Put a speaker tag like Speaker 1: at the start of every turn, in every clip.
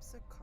Speaker 1: episode Cons.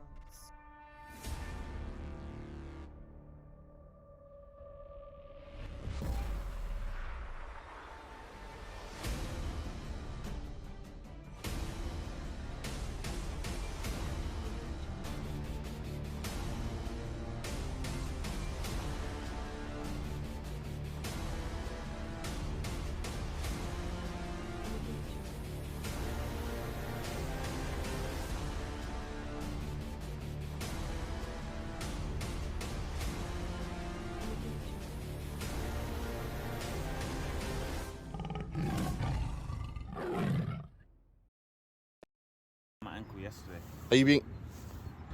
Speaker 2: My ankle yesterday.
Speaker 3: Are you being...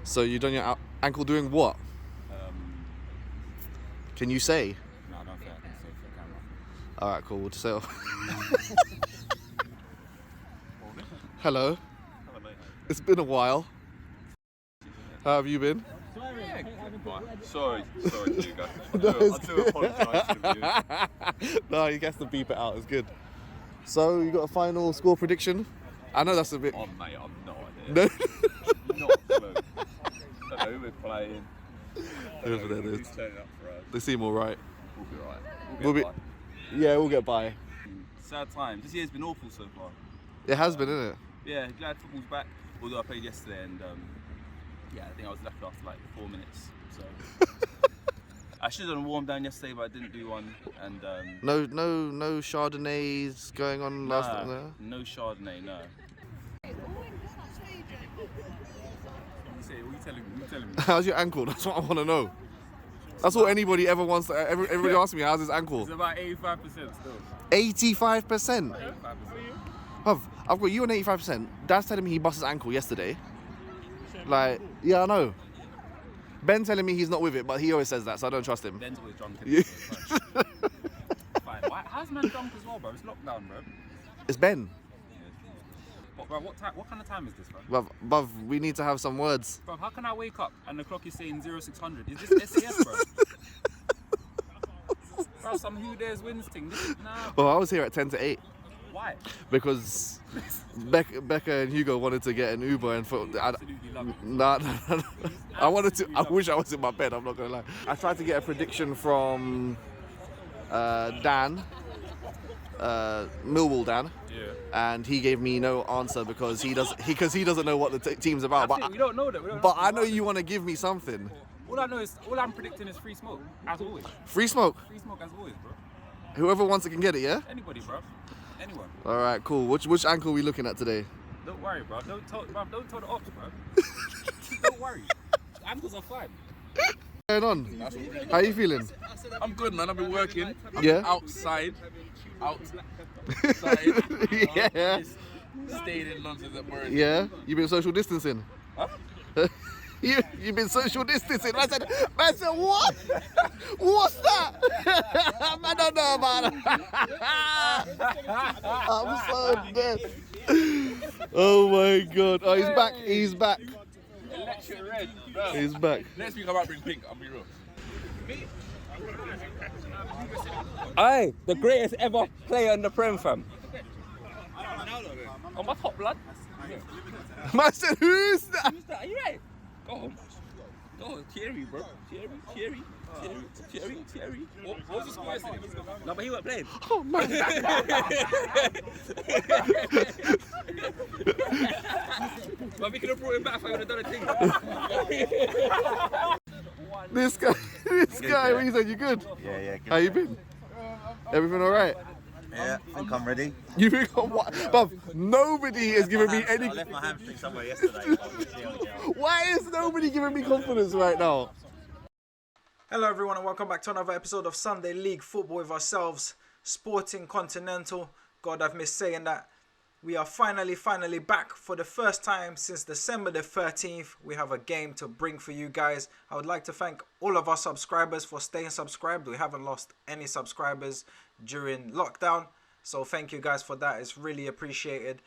Speaker 3: So you done your ankle doing what? Can you say?
Speaker 2: No, I don't think I can say for the camera.
Speaker 3: Alright, cool, we'll just say off. Hello. It's been a while. How have you been?
Speaker 2: Sorry to you guys. I do apologise to you.
Speaker 3: No, you have to beep it out, it's good. So, you got a final score prediction? I know that's a bit...
Speaker 2: Oh mate, I've no
Speaker 3: No?
Speaker 2: idea. Not a clue. I don't know who we're playing.
Speaker 3: Over there,
Speaker 2: Who's turning up for us.
Speaker 3: they seem alright.
Speaker 2: We'll be alright.
Speaker 3: We'll be... Yeah, we'll get by.
Speaker 2: Sad times. This year's been awful so far.
Speaker 3: It has been, isn't it?
Speaker 2: Yeah, glad football's back. Although I played yesterday and yeah, I think I was left after like 4 minutes. So I should have done a warm down yesterday, but I didn't do one. And
Speaker 3: No Chardonnays going on last night.
Speaker 2: no Chardonnay, no. What are you telling me?
Speaker 3: How's your ankle? That's what I want to know. That's what anybody ever wants to... Everybody asks me, how's his ankle?
Speaker 2: It's about 85% still.
Speaker 3: 85%?
Speaker 2: 85%.
Speaker 3: I've got you on 85%. Dad's telling me he busted his ankle yesterday. Like, yeah, I know. Ben telling me he's not with it, but he always says that, so I don't trust him.
Speaker 2: Ben's always drunk.
Speaker 3: Yeah.
Speaker 2: Fine. How's man drunk as well, bro? It's lockdown, bro.
Speaker 3: It's Ben.
Speaker 2: Bro, what kind of time is this, bro?
Speaker 3: Bruv, we need to have some words.
Speaker 2: Bro, how can I wake up and the clock is saying 0600? Is this SAS, bro? Bro, some who dares wins thing. Nah.
Speaker 3: Well, I was here at 10 to 8.
Speaker 2: Why?
Speaker 3: Because Becca and Hugo wanted to get an Uber and
Speaker 2: Absolutely love it.
Speaker 3: Nah. I wish I was in my bed, I'm not gonna lie. I tried to get a prediction from Dan, Millwall Dan.
Speaker 2: Yeah.
Speaker 3: And he gave me no answer because he doesn't know what the team's about.
Speaker 2: We don't know that.
Speaker 3: But I know you want to give me something.
Speaker 2: All I'm predicting is free smoke, as always.
Speaker 3: Free smoke.
Speaker 2: Free smoke as always, bro.
Speaker 3: Whoever wants it can get it, yeah?
Speaker 2: Anybody, bro. Anyone.
Speaker 3: All right, cool. Which ankle are we looking at today?
Speaker 2: Don't worry, bro. Don't tell the ops, bro. Don't worry. Ankles are fine.
Speaker 3: What's going on? How are you feeling?
Speaker 4: I'm good, man. I've been working.
Speaker 3: Yeah?
Speaker 4: Outside.
Speaker 3: Yeah.
Speaker 4: Staying in London at work.
Speaker 3: Yeah? You been social distancing?
Speaker 4: Huh?
Speaker 3: You've been social distancing. I said, what? What's that? I don't know about it. I'm so dead. Oh my god. Oh, he's back.
Speaker 4: Electric red. Bro.
Speaker 3: He's back.
Speaker 4: Next week I might bring pink. I'll be real.
Speaker 5: Aye, the greatest ever player in the Prem, fam. On my top blood.
Speaker 3: I said, who's that?
Speaker 5: Who's that? Are you right? Go on. Thierry, bro. Thierry.
Speaker 4: What was the score yesterday?
Speaker 5: No, but he wasn't playing.
Speaker 3: Oh man.
Speaker 5: But we could have brought him back if I would have done a thing.
Speaker 3: This guy, what you said, you good?
Speaker 6: Yeah, good.
Speaker 3: How you been? Everything alright?
Speaker 6: Yeah, I think I'm ready.
Speaker 3: You think I'm what? Bruv, nobody is giving me any...
Speaker 6: I left my hamstring somewhere yesterday. So we'll see how we get on.
Speaker 3: Why is nobody giving me confidence right now?
Speaker 1: Hello everyone and welcome back to another episode of Sunday League Football with ourselves, Sporting Continental. God, I've missed saying that. We are finally back for the first time since December the 13th. We have a game to bring for you guys. I would like to thank all of our subscribers for staying subscribed. We haven't lost any subscribers during lockdown. So thank you guys for that. It's really appreciated.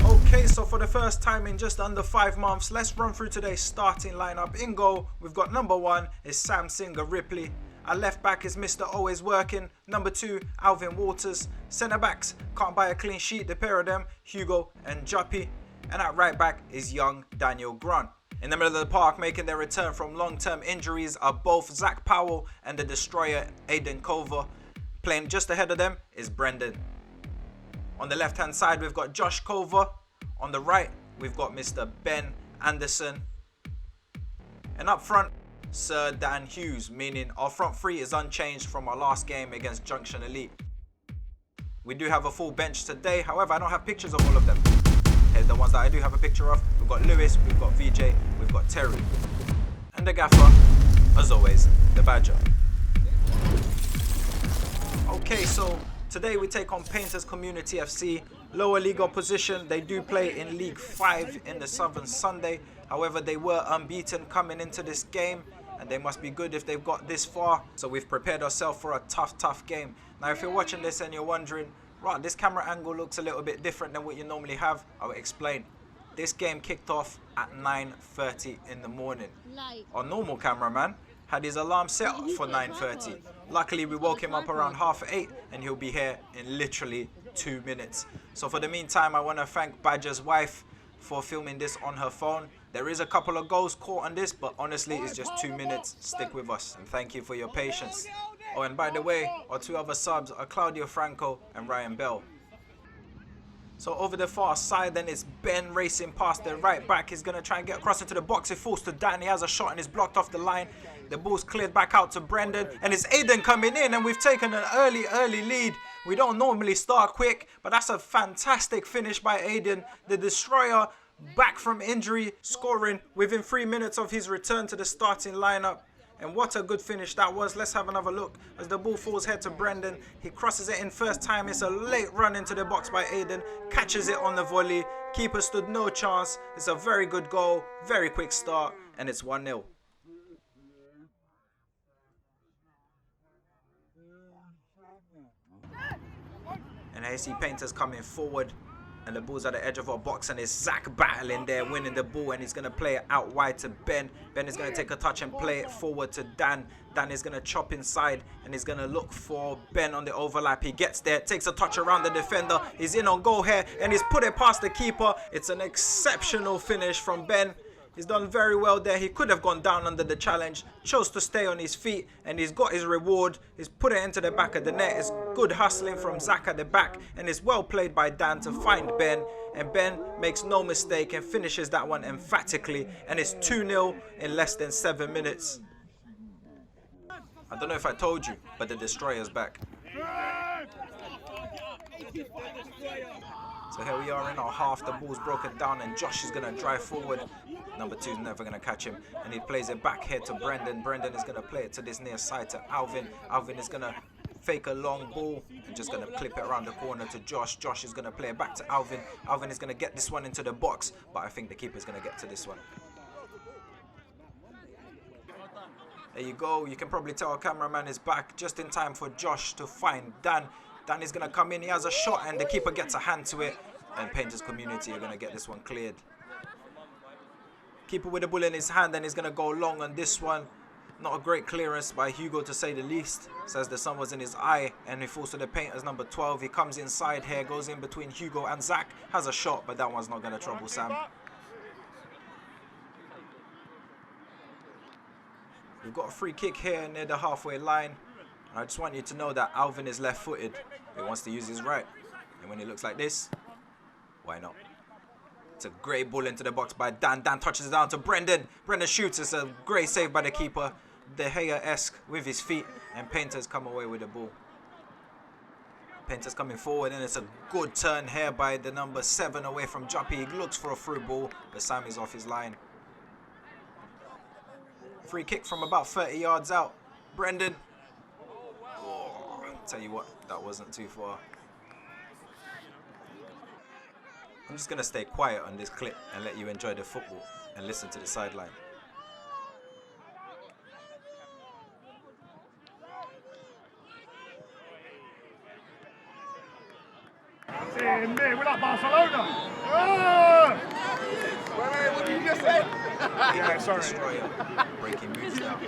Speaker 1: Okay, so for the first time in just under 5 months, let's run through today's starting lineup. In goal, we've got number 1 is Sam Singer Ripley. Our left back is Mr. Always Working. Number 2, Alvin Waters. Centre backs, can't buy a clean sheet, the pair of them, Hugo and Juppy. And at right back is young Daniel Grant. In the middle of the park, making their return from long-term injuries, are both Zach Powell and the destroyer Aiden Cover. Playing just ahead of them is Brendan. On the left-hand side, we've got Josh Cover. On the right, we've got Mr. Ben Anderson. And up front, Sir Dan Hughes, meaning our front three is unchanged from our last game against Junction Elite. We do have a full bench today, however, I don't have pictures of all of them. Here's the ones that I do have a picture of. We've got Lewis, we've got VJ, we've got Terry. And the gaffer, as always, the Badger. Okay, so today we take on Painters Community FC, lower league opposition. They do play in League 5 in the Southern Sunday. However, they were unbeaten coming into this game, and they must be good if they've got this far. So we've prepared ourselves for a tough game. Now, if you're watching this and you're wondering, right, this camera angle looks a little bit different than what you normally have, I'll explain. This game kicked off at 9:30 in the morning. Our normal cameraman had his alarm set for 9:30. Luckily, we woke him up around 8:30, and he'll be here in literally 2 minutes. So for the meantime, I want to thank Badger's wife for filming this on her phone. There is a couple of goals caught on this, but honestly, it's just 2 minutes. Stick with us, and thank you for your patience. Oh, and by the way, our two other subs are Claudio Franco and Ryan Bell. So over the far side, then it's Ben racing past the right back. He's going to try and get across into the box. It falls to Dan. He has a shot and is blocked off the line. The ball's cleared back out to Brendan. And it's Aiden coming in, and we've taken an early lead. We don't normally start quick, but that's a fantastic finish by Aiden. The destroyer, back from injury, scoring within 3 minutes of his return to the starting lineup. And what a good finish that was. Let's have another look as the ball falls head to Brendan. He crosses it in first time. It's a late run into the box by Aiden. Catches it on the volley. Keeper stood no chance. It's a very good goal. Very quick start. And it's 1-0. And AC Painters coming forward. And the ball's at the edge of our box, and it's Zach battling there, winning the ball, and he's going to play it out wide to Ben. Ben is going to take a touch and play it forward to Dan. Dan is going to chop inside, and he's going to look for Ben on the overlap. He gets there, takes a touch around the defender. He's in on goal here, and he's put it past the keeper. It's an exceptional finish from Ben. He's done very well there. He could have gone down under the challenge, chose to stay on his feet, and he's got his reward. He's put it into the back of the net. It's good hustling from Zach at the back, and it's well played by Dan to find Ben. And Ben makes no mistake and finishes that one emphatically, and it's 2-0 in less than 7 minutes. I don't know if I told you, but the destroyer's back. So here we are in our half. The ball's broken down, and Josh is going to drive forward. Number 2 is never going to catch him, and he plays it back here to Brendan. Brendan is going to play it to this near side to Alvin. Alvin is going to fake a long ball and just going to clip it around the corner to Josh. Josh is going to play it back to Alvin. Alvin is going to get this one into the box, but I think the keeper is going to get to this one. There you go. You can probably tell our cameraman is back just in time for Josh to find Dan. Dan is going to come in. He has a shot, and the keeper gets a hand to it. And Painters Community are going to get this one cleared. Keeper with the ball in his hand, and he's going to go long on this one. Not a great clearance by Hugo, to say the least. Says the sun was in his eye, and he falls to the Painters number 12. He comes inside here, goes in between Hugo and Zach. Has a shot, but that one's not going to trouble Sam. We've got a free kick here near the halfway line. And I just want you to know that Alvin is left-footed. He wants to use his right. And when he looks like this, why not? It's a great ball into the box by Dan. Dan touches it down to Brendan. Brendan shoots. It's a great save by the keeper. De Gea-esque with his feet. And Painters come away with the ball. Painters coming forward, and it's a good turn here by the number 7 away from Juppy. He looks for a through ball, but Sam is off his line. Free kick from about 30 yards out. Brendan. Oh, tell you what, that wasn't too far. I'm just going to stay quiet on this clip and let you enjoy the football and listen to the sideline.
Speaker 7: Saying me, we're like Barcelona. Oh! Wait, what did you just say? Yeah, sorry.
Speaker 1: Destroyer breaking moves now.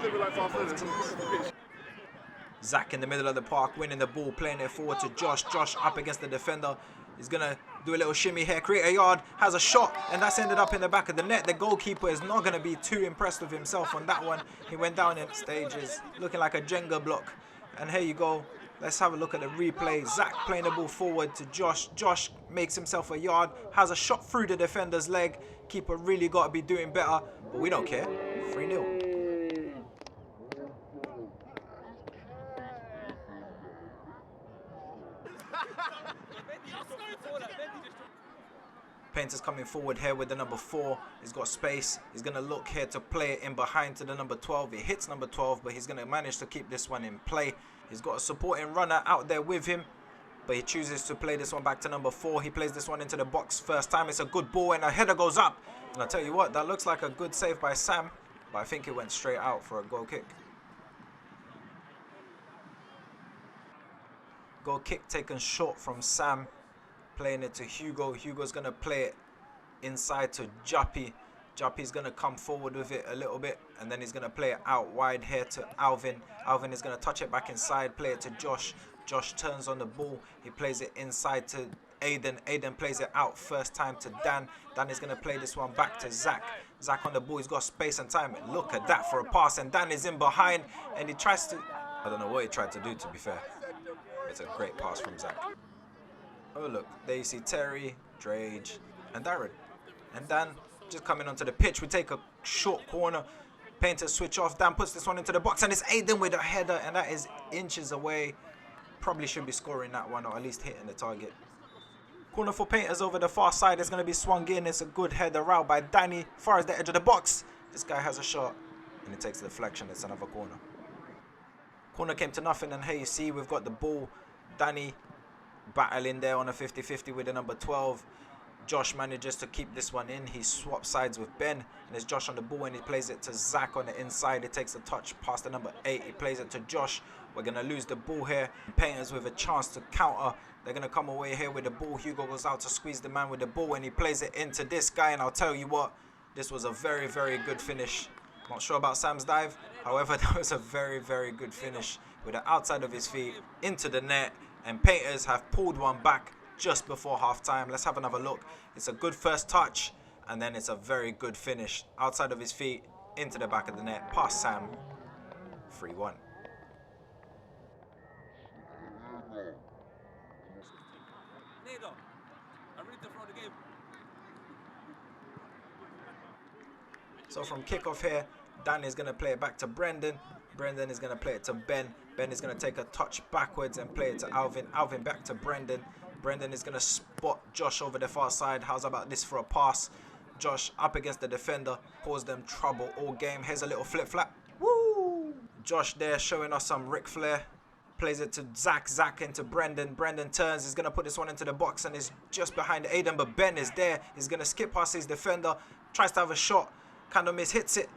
Speaker 1: Zach in the middle of the park, winning the ball, playing it forward to Josh. Josh up against the defender. He's going to do a little shimmy here, create a yard, has a shot, and that's ended up in the back of the net. The goalkeeper is not going to be too impressed with himself on that one. He went down in stages, looking like a Jenga block. And here you go. Let's have a look at the replay. Zach playing the ball forward to Josh. Josh makes himself a yard, has a shot through the defender's leg. Keeper really got to be doing better, but we don't care. 3-0. Painter's coming forward here with the number 4. He's got space. He's going to look here to play it in behind to the number 12. He hits number 12, but he's going to manage to keep this one in play. He's got a supporting runner out there with him, but he chooses to play this one back to number 4. He plays this one into the box first time. It's a good ball, and a header goes up. And I'll tell you what, that looks like a good save by Sam, but I think it went straight out for a goal kick. Goal kick taken short from Sam. Playing it to Hugo. Hugo's going to play it inside to Jappy. Jappy's going to come forward with it a little bit, and then he's going to play it out wide here to Alvin. Alvin is going to touch it back inside, play it to Josh. Josh turns on the ball. He plays it inside to Aiden. Aiden plays it out first time to Dan. Dan is going to play this one back to Zach. Zach on the ball. He's got space and time. Look at that for a pass, and Dan is in behind, and he tries to... I don't know what he tried to do, to be fair. It's a great pass from Zach. Oh look, there you see Terry, Drage, and Darren. And Dan just coming onto the pitch. We take a short corner. Painter switch off. Dan puts this one into the box, and it's Aiden with a header, and that is inches away. Probably should be scoring that one, or at least hitting the target. Corner for Painters over the far side. It's going to be swung in. It's a good header out by Danny. Far as the edge of the box. This guy has a shot, and it takes the deflection. It's another corner. Corner came to nothing, and here you see we've got the ball. Danny battling there on a 50-50 with the number 12. Josh manages to keep this one in. He swaps sides with Ben, and there's Josh on the ball, and he plays it to Zach on the inside. He takes a touch past the number 8. He plays it to Josh. We're going to lose the ball here. Painters with a chance to counter. They're going to come away here with the ball. Hugo goes out to squeeze the man with the ball, and he plays it into this guy, and I'll tell you what, this was a very, very good finish. Not sure about Sam's dive. However, that was a very, very good finish with the outside of his feet into the net. And Painters have pulled one back just before half-time. Let's have another look. It's a good first touch, and then it's a very good finish. Outside of his feet, into the back of the net, past Sam. 3-1. So from kickoff here, Dan is going to play it back to Brendan. Brendan is going to play it to Ben. Ben is going to take a touch backwards and play it to Alvin. Alvin back to Brendan. Brendan is going to spot Josh over the far side. How's about this for a pass? Josh up against the defender. Caused them trouble all game. Here's a little flip-flap. Woo! Josh there showing us some Ric Flair. Plays it to Zach. Zach into Brendan. Brendan turns. He's going to put this one into the box and is just behind Aiden. But Ben is there. He's going to skip past his defender. Tries to have a shot. Kind of mishits it.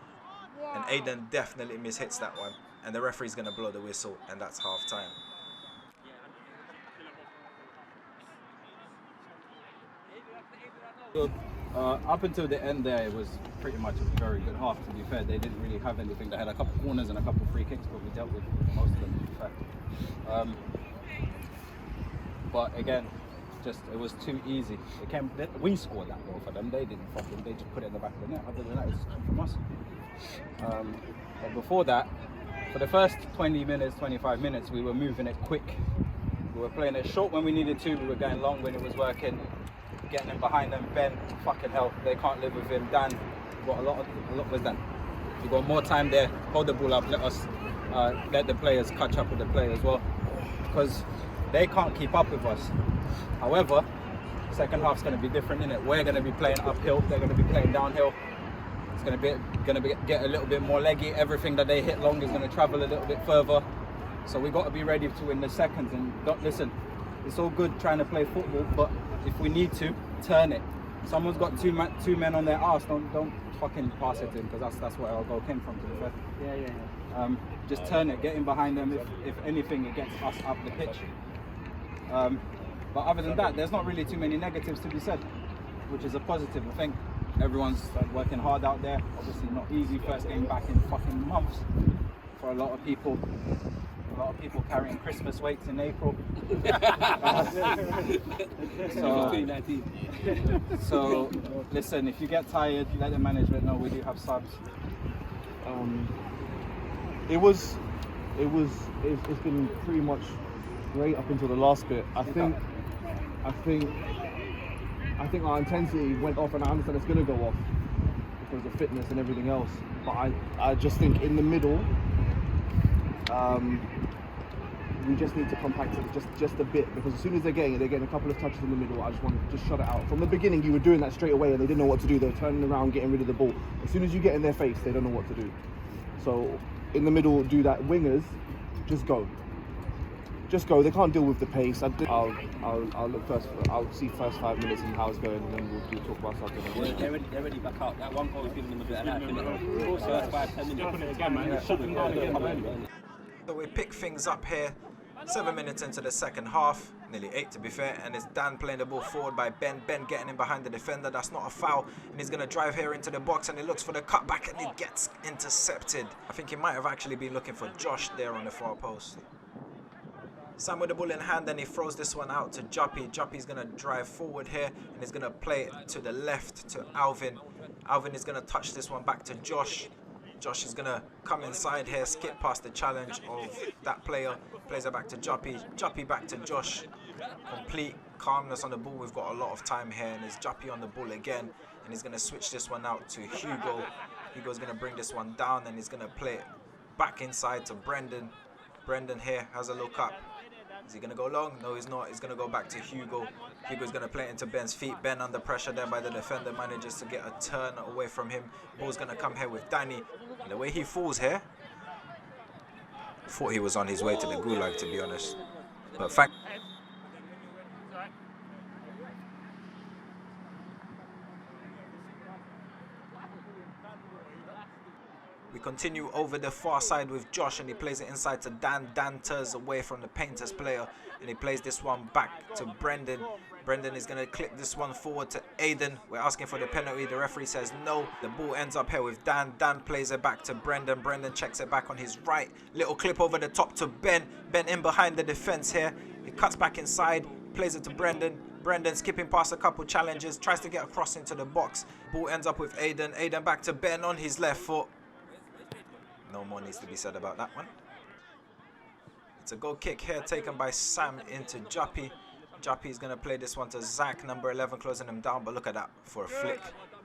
Speaker 1: And Aiden definitely mishits that one. And the referee's going to blow the whistle. And that's half time.
Speaker 2: Up until the end there, it was pretty much a very good half, to be fair. They didn't really have anything. They had a couple corners and a couple free kicks, but we dealt with most of them, to be fair. But again, it was too easy. We scored that goal for them. They didn't fucking, they just put it in the back of the net. Other than that, it's come from us. But before that, for the first 20 minutes, 25 minutes, we were moving it quick. We were playing it short when we needed to. We were going long when it was working. Getting them behind them. Ben, fucking hell, they can't live with him. Dan, got a lot was that. We got more time there. Hold the ball up. Let the players catch up with the play as well, because they can't keep up with us. However, second half's going to be different, innit? We're going to be playing uphill. They're going to be playing downhill. It's going to get a little bit more leggy. Everything that they hit long is going to travel a little bit further. So we got to be ready to win the seconds. And don't listen. It's all good trying to play football, but if we need to, turn it. Someone's got two men on their arse. Don't fucking pass it to him, because that's where our goal came from. To be fair. Yeah. Just turn it, get in behind them. If anything, it gets us up the pitch. But other than that, there's not really too many negatives to be said, which is a positive. I think everyone's working hard out there. Obviously not easy. First game back in fucking months for a lot of people. lot of people carrying Christmas weights in April. So listen, if you get tired, let the management know we do have subs.
Speaker 3: It's been pretty much great up until the last bit. I think our intensity went off, and I understand it's going to go off because of fitness and everything else. But I just think in the middle, we just need to compact it just a bit, because as soon as they're getting a couple of touches in the middle, I just want to shut it out. From the beginning, you were doing that straight away, and they didn't know what to do. They were turning around, getting rid of the ball. As soon as you get in their face, they don't know what to do. So in the middle, do that. Wingers, just go. Just go. They can't deal with the pace. I'll look first. I'll see first 5 minutes and how it's going, and then we'll talk about something.
Speaker 5: They're ready back out. That one goal was giving them a bit of that. First 5-10 minutes.
Speaker 1: So we pick things up here. 7 minutes into the second half, nearly 8 to be fair, and it's Dan playing the ball forward by Ben. Ben getting in behind the defender. That's not a foul, and he's going to drive here into the box, and he looks for the cutback, and it gets intercepted. I think he might have actually been looking for Josh there on the far post. Sam with the ball in hand, and he throws this one out to Juppy. Juppy's going to drive forward here, and he's going to play it to the left to Alvin. Alvin is going to touch this one back to Josh. Josh is going to come inside here, skip past the challenge of that player, plays it back to Juppy. Juppy back to Josh. Complete calmness on the ball. We've got a lot of time here, and there's Juppy on the ball again, and he's going to switch this one out to Hugo. Hugo's going to bring this one down, and he's going to play it back inside to Brendan. Brendan here has a look up. Is he going to go long? No, he's not. He's going to go back to Hugo. Hugo's going to play it into Ben's feet. Ben under pressure there by the defender, manages to get a turn away from him. Ball's going to come here with Danny. And the way he falls here, thought he was on his way to the gulag, to be honest. But fact. We continue over the far side with Josh, and he plays it inside to Dan. Dan turns away from the Painters player, and he plays this one back to Brendan. Brendan is going to clip this one forward to Aiden. We're asking for the penalty. The referee says no. The ball ends up here with Dan. Dan plays it back to Brendan. Brendan checks it back on his right. Little clip over the top to Ben. Ben in behind the defense here. He cuts back inside, plays it to Brendan. Brendan skipping past a couple challenges, tries to get across into the box. Ball ends up with Aiden. Aiden back to Ben on his left foot. No more needs to be said about that one. It's a goal kick here taken by Sam into Juppy. Juppy is going to play this one to Zach, number 11, closing him down. But look at that for a flick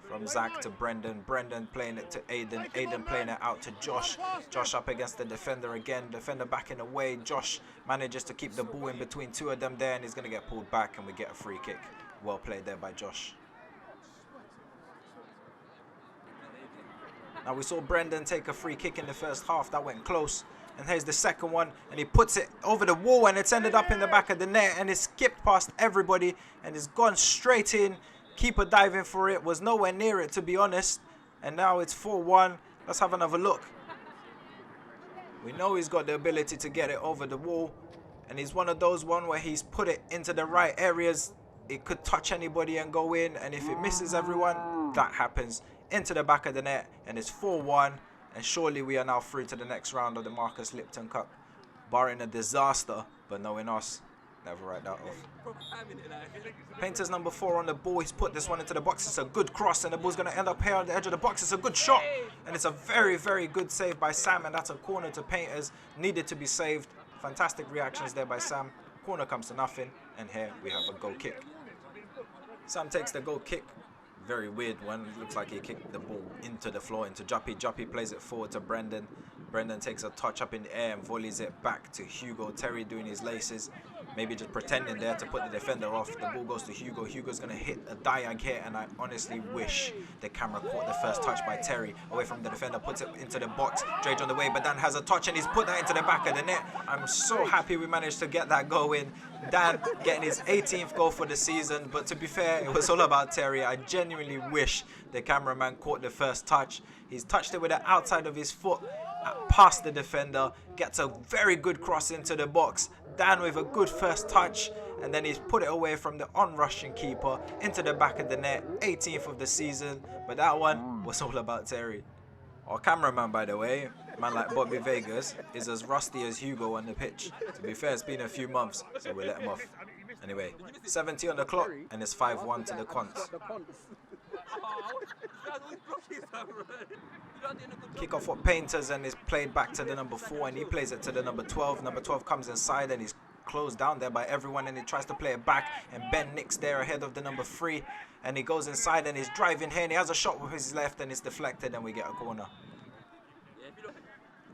Speaker 1: from Zach to Brendan. Brendan playing it to Aiden. Aiden playing it out to Josh. Josh up against the defender again. Defender backing away. Josh manages to keep the ball in between two of them there, and he's going to get pulled back, and we get a free kick. Well played there by Josh. Now we saw Brendan take a free kick in the first half. That went close. And here's the second one. And he puts it over the wall, and it's ended up in the back of the net. And it skipped past everybody, and it's gone straight in. Keeper diving for it. Was nowhere near it, to be honest. And now it's 4-1. Let's have another look. We know he's got the ability to get it over the wall. And he's one of those where he's put it into the right areas. It could touch anybody and go in. And if it misses everyone, that happens. Into the back of the net, and it's 4-1, and surely we are now through to the next round of the Marcus Lipton Cup, barring a disaster. But knowing us, never write that off. Painters number 4 on the ball. He's put this one into the box. It's a good cross, and the ball's going to end up here on the edge of the box. It's a good shot, and it's a very, very good save by Sam, and that's a corner to Painters. Needed to be saved. Fantastic reactions there by Sam. Corner comes to nothing, and here we have a goal kick. Sam takes the goal kick. Very weird one. It looks like he kicked the ball into the floor, into Juppy. Juppy plays it forward to Brendan. Brendan takes a touch up in the air and volleys it back to Hugo. Terry doing his laces, maybe just pretending there to put the defender off. The ball goes to Hugo. Hugo's going to hit a diag here, and I honestly wish the camera caught the first touch by Terry. Away from the defender, puts it into the box. Drage on the way, but Dan has a touch, and he's put that into the back of the net. I'm so happy we managed to get that goal in. Dan getting his 18th goal for the season, but to be fair, it was all about Terry. I genuinely wish the cameraman caught the first touch. He's touched it with the outside of his foot past the defender, gets a very good cross into the box. Dan with a good first touch, and then he's put it away from the on-rushing keeper into the back of the net. 18th of the season, but that one was all about Terry. Our cameraman, by the way, man like Bobby Vegas, is as rusty as Hugo on the pitch. To be fair, it's been a few months, so we'll let him off. Anyway, 70 on the clock, and it's 5-1 to the Cons. Kick off for Painters, and it's played back to the number 4, and he plays it to the number 12. Number 12 comes inside, and he's closed down there by everyone, and he tries to play it back, and Ben nicks there ahead of the number 3, and he goes inside, and he's driving here, and he has a shot with his left, and it's deflected, and we get a corner.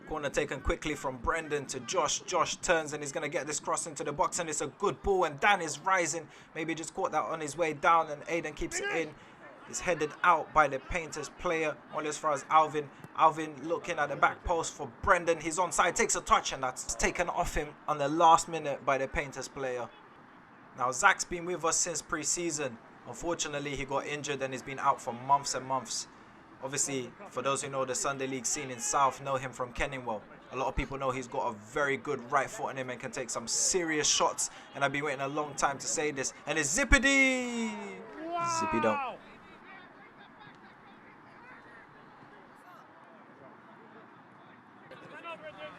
Speaker 1: Corner taken quickly from Brendan to Josh. Josh turns, and he's going to get this cross into the box, and it's a good ball, and Dan is rising. Maybe just caught that on his way down, and Aiden keeps it in. He's headed out by the Painters player, only as far as Alvin. Alvin looking at the back post for Brendan. He's onside, takes a touch, and that's taken off him on the last minute by the Painters player. Now, Zach's been with us since pre-season. Unfortunately, he got injured and he's been out for months and months. Obviously, for those who know the Sunday League scene in South, know him from Kenningwell. A lot of people know he's got a very good right foot on him and can take some serious shots. And I've been waiting a long time to say this. And it's Zippity! Zippy don't.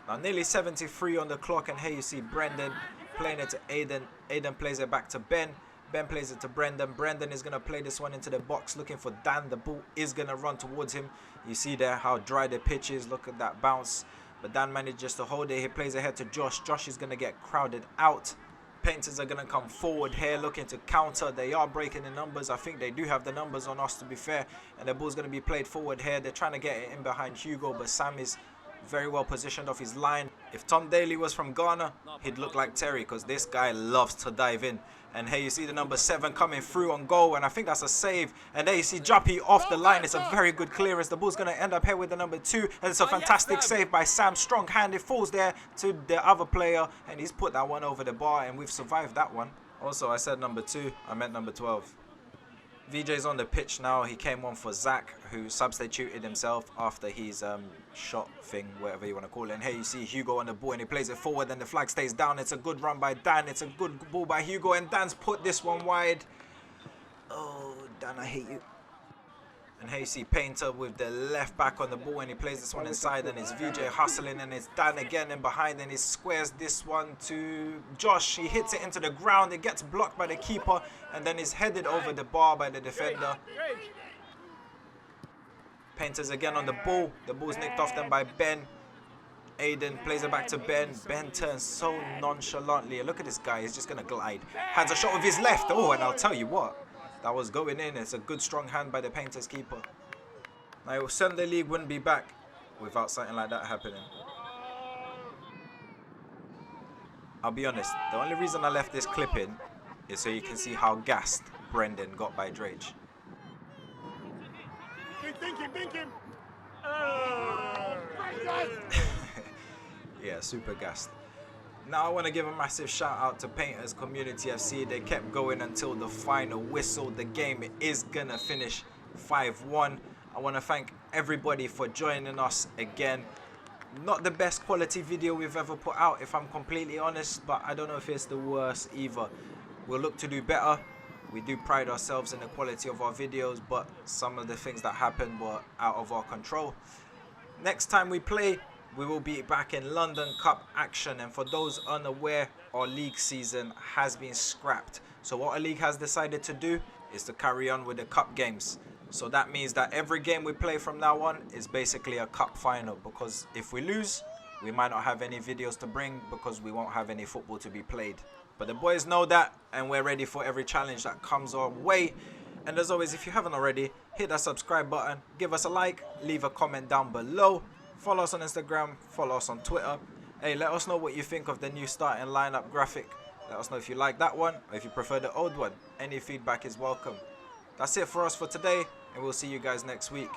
Speaker 1: Now nearly 73 on the clock, and here you see Brendan playing it to Aiden. Aiden plays it back to Ben. Ben plays it to Brendan. Brendan is going to play this one into the box, looking for Dan. The ball is going to run towards him. You see there how dry the pitch is. Look at that bounce. But Dan manages to hold it. He plays ahead to Josh. Josh is going to get crowded out. Painters are going to come forward here, looking to counter. They are breaking the numbers. I think they do have the numbers on us, to be fair. And the ball's going to be played forward here. They're trying to get it in behind Hugo, but Sam is very well positioned off his line. If Tom Daly was from Ghana, he'd look like Terry, because this guy loves to dive in. And here you see the number 7 coming through on goal, and I think that's a save. And there you see Juppy off the line. It's a very good clearance. The ball's going to end up here with the number 2, and it's a fantastic save by Sam. Strong hand. It falls there to the other player, and he's put that one over the bar, and we've survived that one. Also, I said number 2. I meant number 12. VJ's on the pitch now. He came on for Zach, who substituted himself after his shot thing, whatever you want to call it. And here you see Hugo on the ball, and he plays it forward, and the flag stays down. It's a good run by Dan. It's a good ball by Hugo, and Dan's put this one wide. Oh, Dan, I hate you. And here you see Painter with the left back on the ball, and he plays this one inside, and it's VJ hustling, and it's Dan again in behind, and he squares this one to Josh. He hits it into the ground. It gets blocked by the keeper, and then is headed over the bar by the defender. Painters again on the ball. The ball's nicked off them by Ben. Aiden plays it back to Ben. Ben turns so nonchalantly. Look at this guy. He's just going to glide. Hands a shot with his left. Oh, and I'll tell you what. That was going in. It's a good strong hand by the Painters keeper. Now, Sunday League wouldn't be back without something like that happening. I'll be honest. The only reason I left this clip in is so you can see how gassed Brendan got by Drage.
Speaker 7: Think him.
Speaker 1: Yeah, super gassed. Now I want to give a massive shout out to Painters Community FC. They kept going until the final whistle. The game is gonna finish 5-1. I want to thank everybody for joining us again. Not the best quality video we've ever put out, if I'm completely honest, but I don't know if it's the worst either. We'll look to do better. We do pride ourselves in the quality of our videos, but some of the things that happened were out of our control. Next time we play, we will be back in London Cup action, and for those unaware, our league season has been scrapped. So what our league has decided to do is to carry on with the cup games. So that means that every game we play from now on is basically a cup final, because if we lose, we might not have any videos to bring because we won't have any football to be played. But the boys know that, and we're ready for every challenge that comes our way. And as always, if you haven't already, hit that subscribe button, give us a like, leave a comment down below. Follow us on Instagram, follow us on Twitter. Hey, let us know what you think of the new starting lineup graphic. Let us know if you like that one or if you prefer the old one. Any feedback is welcome. That's it for us for today, and we'll see you guys next week.